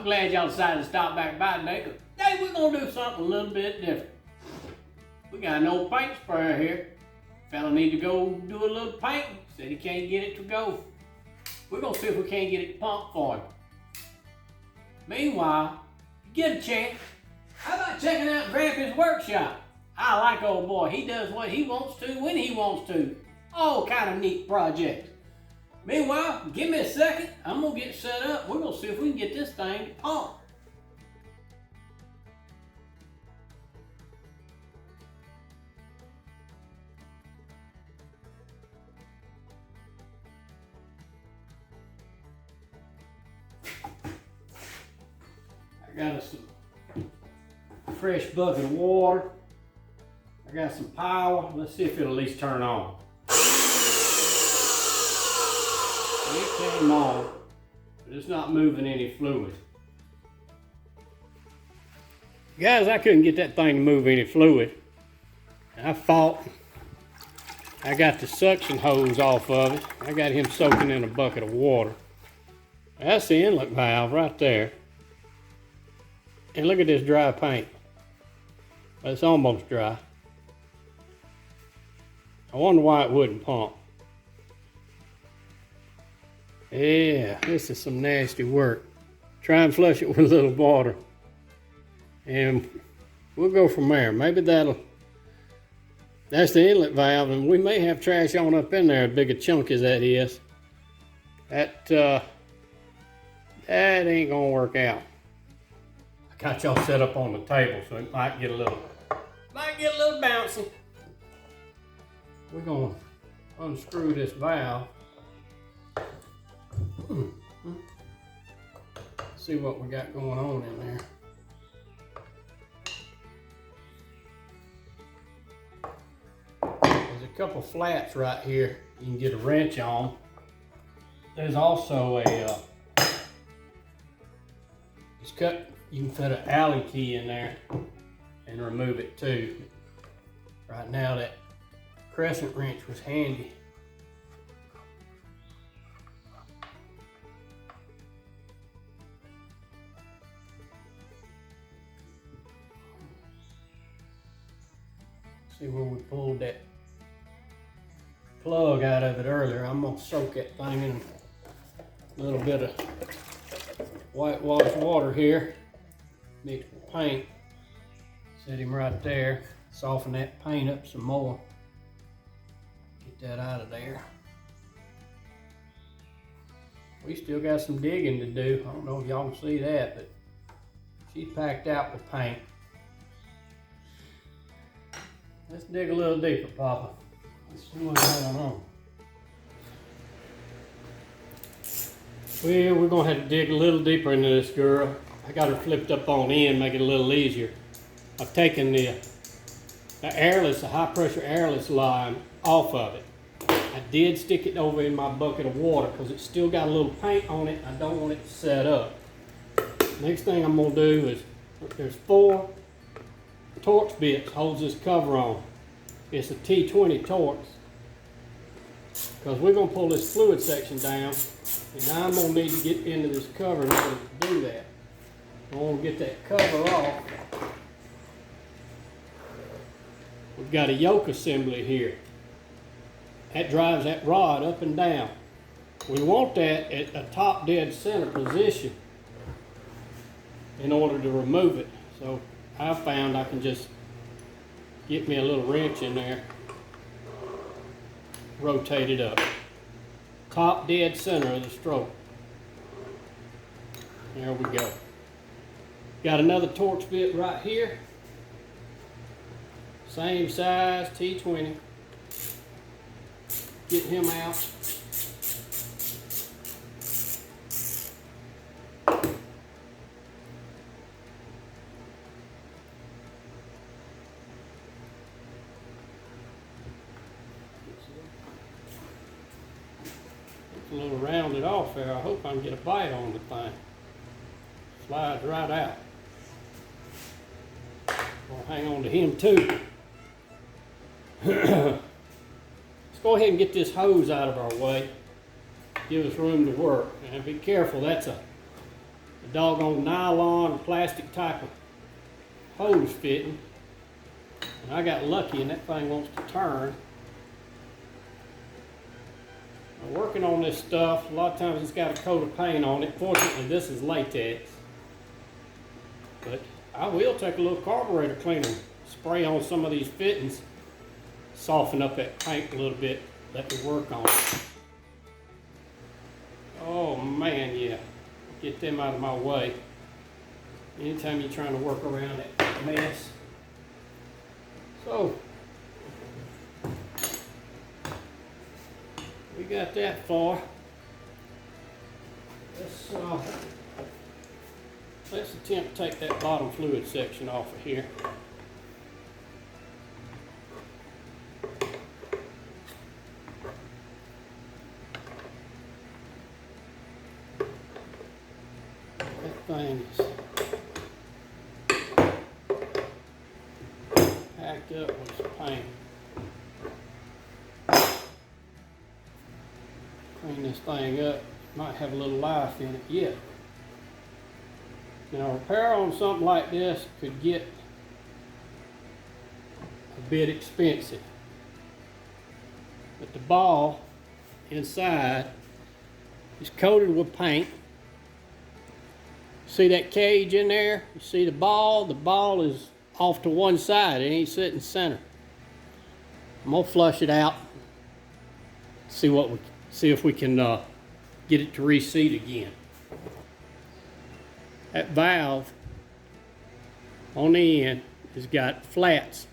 glad y'all decided to stop back by today, because today we're going to do something a little bit different. We got an old paint sprayer here. Fella need to go do a little painting. Said he can't get it to go. We're going to see if we can't get it pumped for him. Meanwhile, if you get a chance, how about checking out Grampie's workshop? I like old boy. He does what he wants to, when he wants to. All kind of neat projects. Meanwhile, give me a second. I'm going to get set up. We're going to see if we can get this thing to pump. I got us some fresh bucket of water. I got some power. Let's see if it'll at least turn on. It came on, but it's not moving any fluid. Guys, I couldn't get that thing to move any fluid. I fought. I got the suction hose off of it. I got him soaking in a bucket of water. That's the inlet valve right there. And look at this dry paint. It's almost dry. I wonder why it wouldn't pump. Yeah, this is some nasty work. Try and flush it with a little water. And we'll go from there. Maybe that's the inlet valve, and we may have trash on up in there, as big a chunk as that is. That ain't gonna work out. I got y'all set up on the table, so it might get a little bouncy. We're gonna unscrew this valve. See what we got going on in there. There's a couple flats right here you can get a wrench on. There's also you can put an Allen key in there and remove it too. Right now that crescent wrench was handy. See where we pulled that plug out of it earlier. I'm gonna soak that thing in a little bit of whitewash water here, mixed with paint. Set him right there. Soften that paint up some more. Get that out of there. We still got some digging to do. I don't know if y'all can see that, but she's packed out with paint. Let's dig a little deeper, Papa. Let's see what's going on. Well, we're gonna have to dig a little deeper into this girl. I got her flipped up on end, make it a little easier. I've taken the high pressure airless line off of it. I did stick it over in my bucket of water because it's still got a little paint on it. I don't want it to set up. Next thing I'm gonna do is, there's 4 Torx bits holds this cover on. It's a T20 Torx. Because we're gonna pull this fluid section down, and now I'm gonna need to get into this cover in order to do that. I'm gonna get that cover off. We've got a yoke assembly here. That drives that rod up and down. We want that at a top dead center position in order to remove it. So I found I can just get me a little wrench in there, rotate it up. Top dead center of the stroke. There we go. Got another Torx bit right here. Same size, T20. Get him out. It's a little rounded off there. I hope I can get a bite on the thing. Slides right out. I'll hang on to him too. Let's go ahead and get this hose out of our way. Give us room to work. And be careful, that's a doggone nylon plastic type of hose fitting. And I got lucky and that thing wants to turn. I'm working on this stuff. A lot of times it's got a coat of paint on it. Fortunately, this is latex. But I will take a little carburetor cleaner, spray on some of these fittings, soften up that paint a little bit, let me work on it. Oh man, yeah. Get them out of my way. Anytime you're trying to work around that mess. So, we got that far. Let's attempt to take that bottom fluid section off of here. That thing is packed up with paint. Clean this thing up. Might have a little life in it yet. Now, repair on something like this could get a bit expensive. But the ball inside is coated with paint. See that cage in there? You see the ball? The ball is off to one side. It ain't sitting center. I'm gonna flush it out. See if we can get it to reseat again. That valve on the end has got flats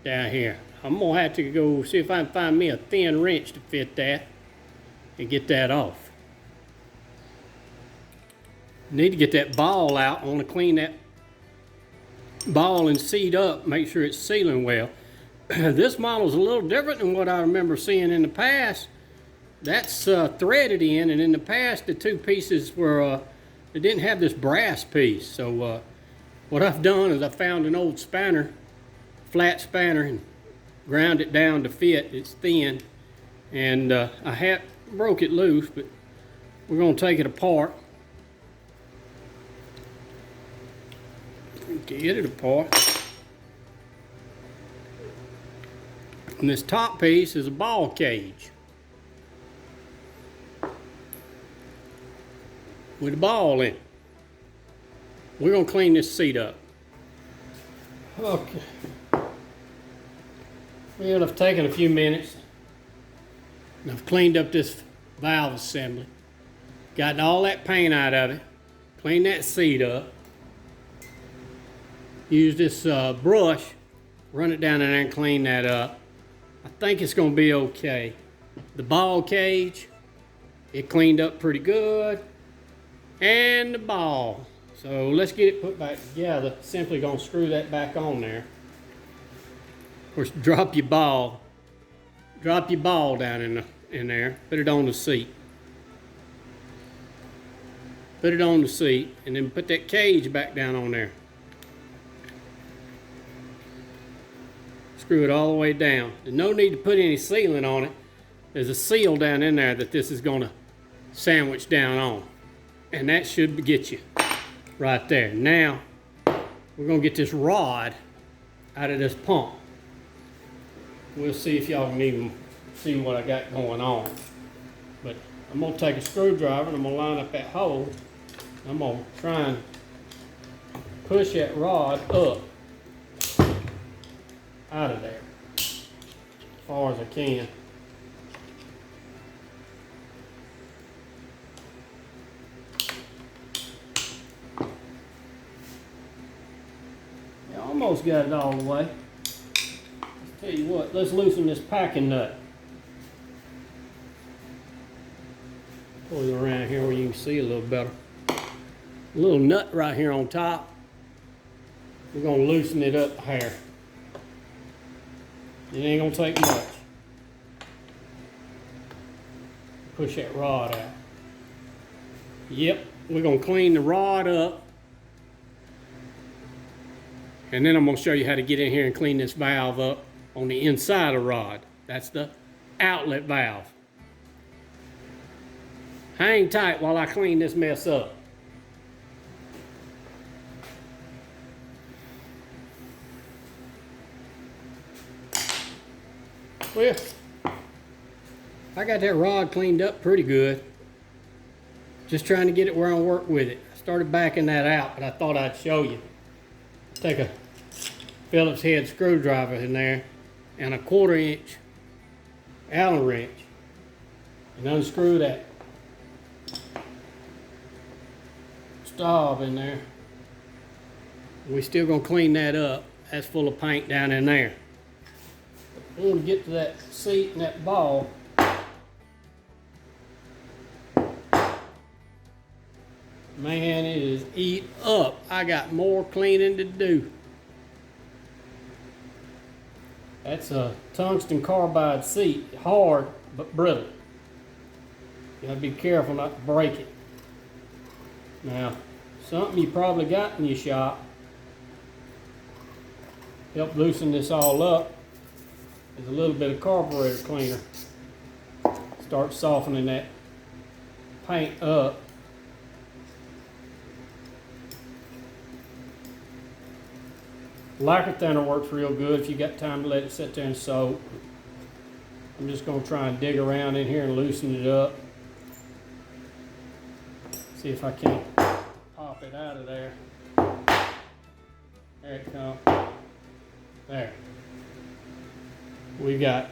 down here. I'm gonna have to go see if I can find me a thin wrench to fit that and get that off. Need to get that ball out. I want to clean that ball and seat up, make sure it's sealing well. This model is a little different than what I remember seeing in the past. That's threaded in, and in the past the two pieces were they didn't have this brass piece. So what I've done is I found an old spanner, flat spanner, and ground it down to fit. It's thin, and I broke it loose, but we're going to take it apart. Get it apart. And this top piece is a ball cage with a ball in it. We're going to clean this seat up. Okay. Well, I've taken a few minutes. And I've cleaned up this valve assembly. Gotten all that paint out of it. Cleaned that seat up. Use this brush, run it down in there and clean that up. I think it's going to be okay. The ball cage, it cleaned up pretty good. And the ball. So let's get it put back together. Simply going to screw that back on there. Of course, drop your ball down in there. Put it on the seat. Put it on the seat, and then put that cage back down on there. Screw it all the way down. There's no need to put any sealant on it. There's a seal down in there that this is going to sandwich down on. And that should get you right there. Now, we're going to get this rod out of this pump. We'll see if y'all can even see what I got going on. But I'm going to take a screwdriver and I'm going to line up that hole. I'm going to try and push that rod up out of there as far as I can. I almost got it all the way. Let's tell you what, let's loosen this packing nut. Pull it around here where you can see a little better. A little nut right here on top. We're going to loosen it up here. It ain't gonna take much. Push that rod out. Yep, we're gonna clean the rod up. And then I'm gonna show you how to get in here and clean this valve up on the inside of the rod. That's the outlet valve. Hang tight while I clean this mess up. Well, I got that rod cleaned up pretty good. Just trying to get it where I work with it. I started backing that out, but I thought I'd show you. Take a Phillips head screwdriver in there and a 1/4 inch Allen wrench and unscrew that stop in there. We still gonna clean that up. That's full of paint down in there. I want to get to that seat and that ball. Man, it is eat up. I got more cleaning to do. That's a tungsten carbide seat. Hard, but brittle. You gotta be careful not to break it. Now, something you probably got in your shop, help loosen this all up, is a little bit of carburetor cleaner. Start softening that paint up. Lacquer thinner works real good if you got time to let it sit there and soak. I'm just going to try and dig around in here and loosen it up. See if I can't pop it out of there. There it comes. There. We got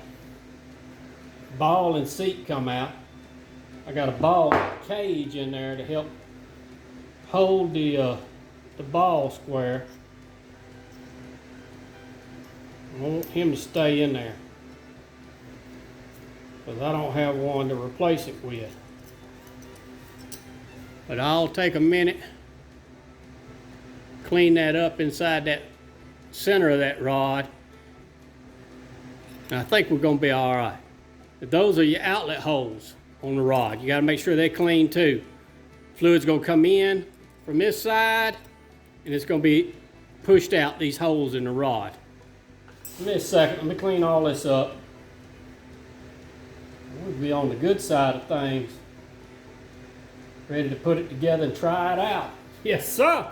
ball and seat come out. I got a ball cage in there to help hold the ball square. I want him to stay in there because I don't have one to replace it with. But I'll take a minute, clean that up inside that center of that rod, and I think we're going to be all right. But those are your outlet holes on the rod. You got to make sure they're clean too. Fluid's going to come in from this side, and it's going to be pushed out these holes in the rod. Give me a second, let me clean all this up. We'll be on the good side of things. Ready to put it together and try it out. Yes, sir.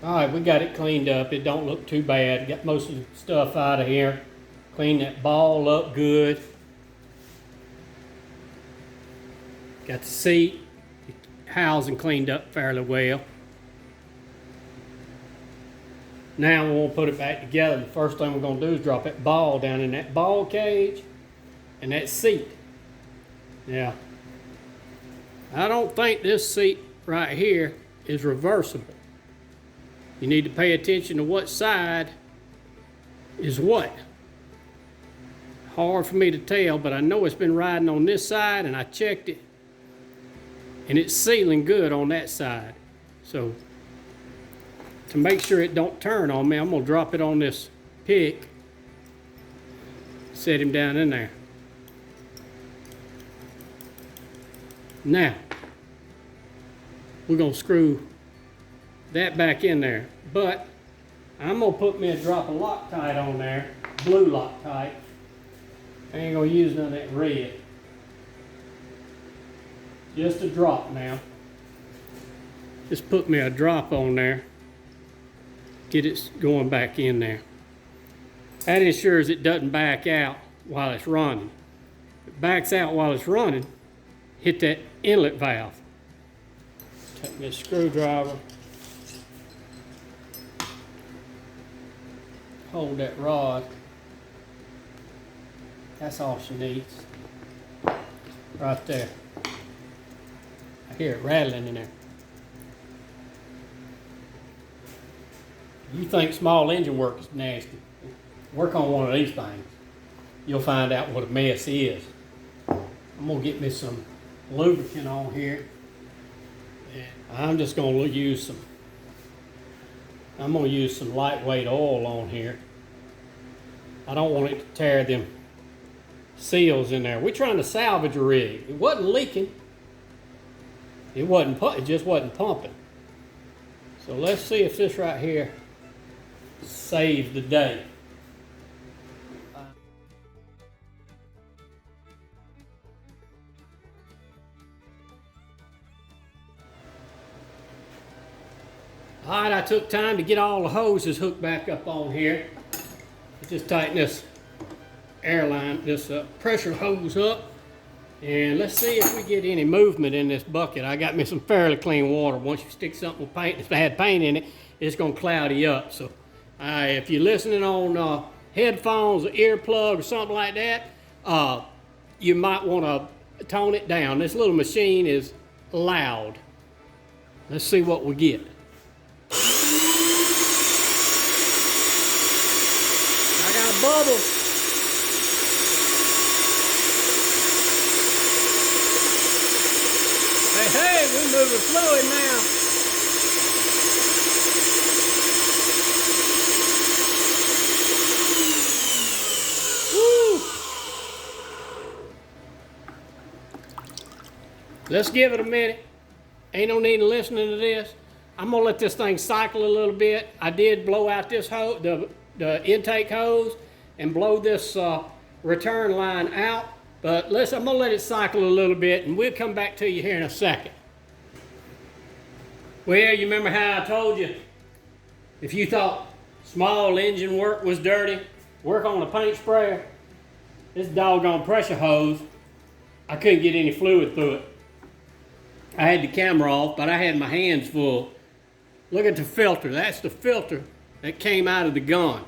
All right, we got it cleaned up. It don't look too bad. Got most of the stuff out of here. Clean that ball up good. Got the seat, housing cleaned up fairly well. Now we won't put it back together. The first thing we're going to do is drop that ball down in that ball cage and that seat. Now, I don't think this seat right here is reversible. You need to pay attention to what side is what. Hard for me to tell, but I know it's been riding on this side, and I checked it, and it's sealing good on that side. So, to make sure it don't turn on me, I'm going to drop it on this pick, set him down in there. Now, we're going to screw that back in there, but I'm going to put me a drop of Loctite on there, blue Loctite. I ain't going to use none of that red. Just a drop now. Just put me a drop on there. Get it going back in there. That ensures it doesn't back out while it's running. If it backs out while it's running, hit that inlet valve. Take me a screwdriver. Hold that rod. That's all she needs. Right there. I hear it rattling in there. You think small engine work is nasty. Work on one of these things. You'll find out what a mess is. I'm gonna get me some lubricant on here. And I'm just gonna use some lightweight oil on here. I don't want it to tear them seals in there. We're trying to salvage a rig. It wasn't leaking. It just wasn't pumping. So let's see if this right here saves the day. All right, I took time to get all the hoses hooked back up on here. Just tighten this airline, this pressure hose up. And let's see if we get any movement in this bucket. I got me some fairly clean water. Once you stick something with paint, if it had paint in it, it's gonna cloudy up. So if you're listening on headphones or earplug or something like that, you might wanna tone it down. This little machine is loud. Let's see what we get. I got a bubble. Hey, we're moving fluid now. Woo! Let's give it a minute. Ain't no need in listening to this. I'm gonna let this thing cycle a little bit. I did blow out this hose, the intake hose, and blow this return line out. But I'm gonna let it cycle a little bit, and we'll come back to you here in a second. Well, you remember how I told you, if you thought small engine work was dirty, work on a paint sprayer, this doggone pressure hose, I couldn't get any fluid through it. I had the camera off, but I had my hands full. Look at the filter. That's the filter that came out of the gun.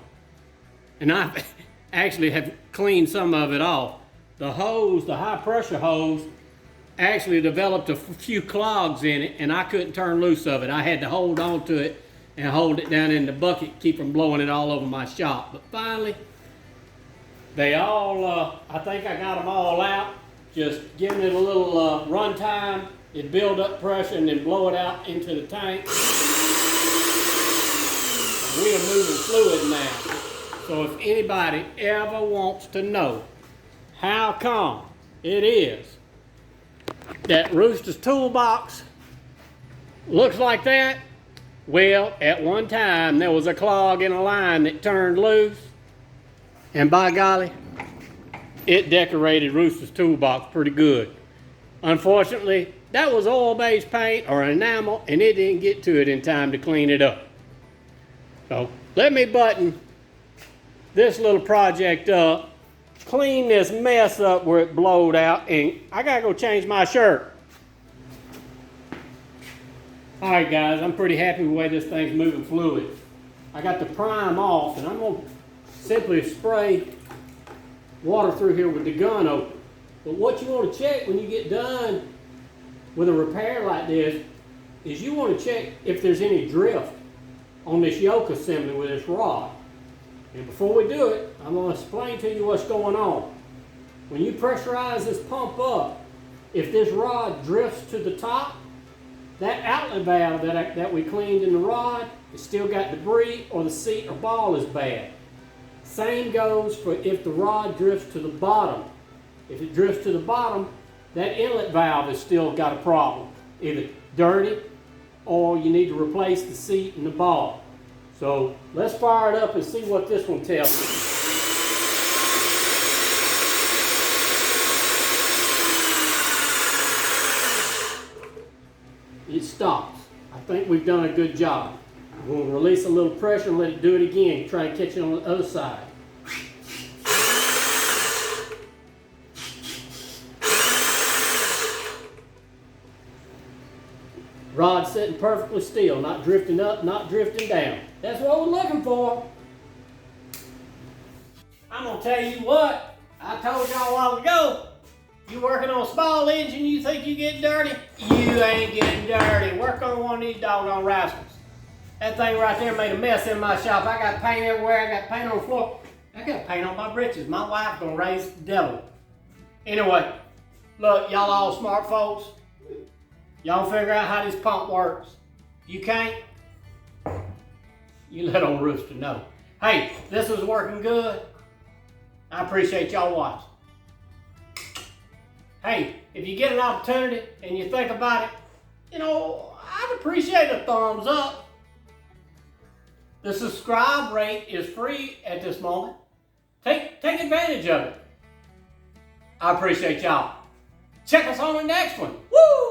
And I actually have cleaned some of it off. The hose, the high pressure hose, actually developed a few clogs in it, and I couldn't turn loose of it. I had to hold on to it and hold it down in the bucket, keep from blowing it all over my shop. But finally, they all, I think I got them all out. Just giving it a little run time. It build up pressure and then blow it out into the tank. We are moving fluid now. So if anybody ever wants to know how come it is that Rooster's toolbox looks like that, well, at one time there was a clog in a line that turned loose, and by golly, it decorated Rooster's toolbox pretty good. Unfortunately, that was oil-based paint or enamel, and it didn't get to it in time to clean it up. So let me button this little project up, clean this mess up where it blowed out, and I gotta go change my shirt. All right, guys, I'm pretty happy with the way this thing's moving fluid. I got the prime off, and I'm gonna simply spray water through here with the gun open. But what you want to check when you get done with a repair like this is you want to check if there's any drift on this yoke assembly with this rod. And before we do it, I'm going to explain to you what's going on. When you pressurize this pump up, if this rod drifts to the top, that outlet valve that we cleaned in the rod, it's still got debris, or the seat or ball is bad. Same goes for if the rod drifts to the bottom. If it drifts to the bottom, that inlet valve has still got a problem. Either dirty, or you need to replace the seat and the ball. So let's fire it up and see what this one tells us. It stops. I think we've done a good job. We'll release a little pressure and let it do it again. Try and catch it on the other side. Rod sitting perfectly still, not drifting up, not drifting down. That's what we're looking for. I'm gonna tell you what, I told y'all a while ago, you working on a small engine, you think you get dirty? You ain't getting dirty. Work on one of these doggone rascals. That thing right there made a mess in my shop. I got paint everywhere, I got paint on the floor. I got paint on my britches. My wife's gonna raise the devil. Anyway, look, y'all all smart folks. Y'all figure out how this pump works. You can't? You let old Rooster know. Hey, this is working good. I appreciate y'all watching. Hey, if you get an opportunity and you think about it, you know, I'd appreciate a thumbs up. The subscribe rate is free at this moment. Take advantage of it. I appreciate y'all. Check us on the next one. Woo!